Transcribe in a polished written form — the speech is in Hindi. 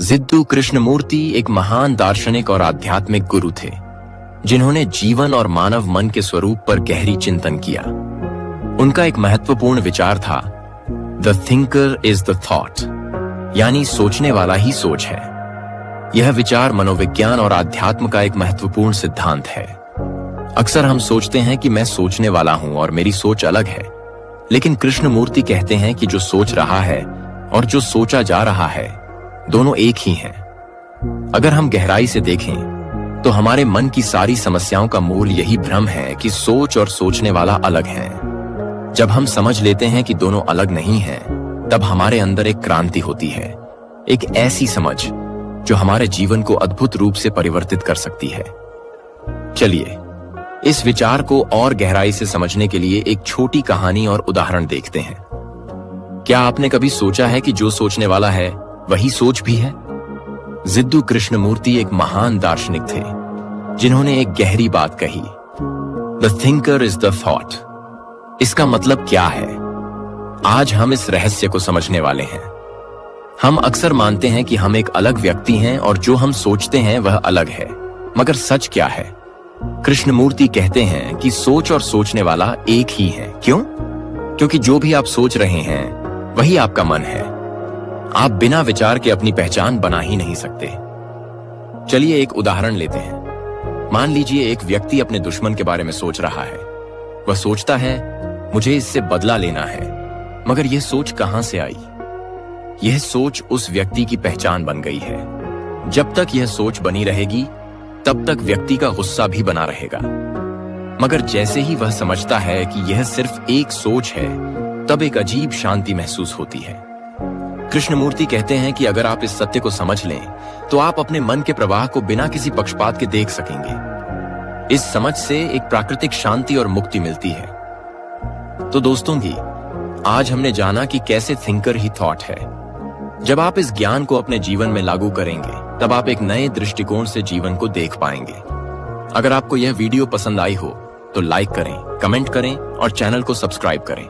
जिद्दू कृष्णमूर्ति एक महान दार्शनिक और आध्यात्मिक गुरु थे, जिन्होंने जीवन और मानव मन के स्वरूप पर गहरी चिंतन किया। उनका एक महत्वपूर्ण विचार था, the thinker is the thought, यानी सोचने वाला ही सोच है। यह विचार मनोविज्ञान और आध्यात्म का एक महत्वपूर्ण सिद्धांत है। अक्सर हम सोचते हैं कि मैं सोचने वाला हूं और मेरी सोच अलग है, लेकिन कृष्णमूर्ति कहते हैं कि जो सोच रहा है और जो सोचा जा रहा है, दोनों एक ही हैं। अगर हम गहराई से देखें तो हमारे मन की सारी समस्याओं का मूल यही भ्रम है कि सोच और सोचने वाला अलग हैं। जब हम समझ लेते हैं कि दोनों अलग नहीं हैं, तब हमारे अंदर एक क्रांति होती है, एक ऐसी समझ जो हमारे जीवन को अद्भुत रूप से परिवर्तित कर सकती है। चलिए इस विचार को और गहराई से समझने के लिए एक छोटी कहानी और उदाहरण देखते हैं। क्या आपने कभी सोचा है कि जो सोचने वाला है वही सोच भी है? जिद्दू कृष्णमूर्ति एक महान दार्शनिक थे, जिन्होंने एक गहरी बात कही, the thinker is the thought. इसका मतलब क्या है? आज हम इस रहस्य को समझने वाले हैं। हम अक्सर मानते हैं कि हम एक अलग व्यक्ति हैं और जो हम सोचते हैं वह अलग है, मगर सच क्या है? कृष्णमूर्ति कहते हैं कि सोच और सोचने वाला एक ही है। क्यों? क्योंकि जो भी आप सोच रहे हैं वही आपका मन है। आप बिना विचार के अपनी पहचान बना ही नहीं सकते। चलिए एक उदाहरण लेते हैं। मान लीजिए एक व्यक्ति अपने दुश्मन के बारे में सोच रहा है। वह सोचता है, मुझे इससे बदला लेना है, मगर यह सोच कहां से आई? यह सोच उस व्यक्ति की पहचान बन गई है। जब तक यह सोच बनी रहेगी, तब तक व्यक्ति का गुस्सा भी बना रहेगा। मगर जैसे ही वह समझता है कि यह सिर्फ एक सोच है, तब एक अजीब शांति महसूस होती है। कृष्णमूर्ति कहते हैं कि अगर आप इस सत्य को समझ लें, तो आप अपने मन के प्रवाह को बिना किसी पक्षपात के देख सकेंगे। इस समझ से एक प्राकृतिक शांति और मुक्ति मिलती है। तो दोस्तों जी, आज हमने जाना कि कैसे थिंकर ही थॉट है। जब आप इस ज्ञान को अपने जीवन में लागू करेंगे, तब आप एक नए दृष्टिकोण से जीवन को देख पाएंगे। अगर आपको यह वीडियो पसंद आई हो तो लाइक करें, कमेंट करें और चैनल को सब्सक्राइब करें।